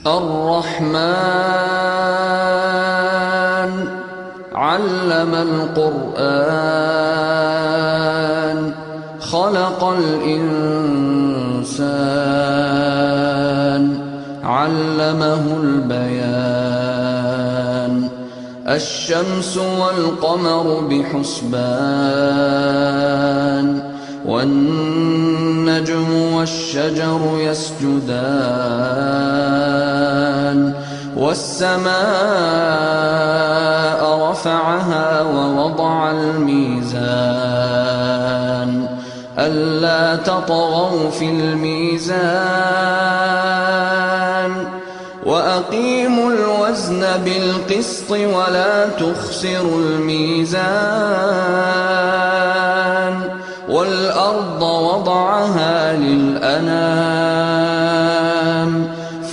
الرحمن علم القرآن خلق الإنسان علمه البيان الشمس والقمر بحسبان والنجم والشجر يسجدان والسماء رفعها ووضع الميزان ألا تطغوا في الميزان وأقيموا الوزن بالقسط ولا تخسروا الميزان والأرض وضعها للأنام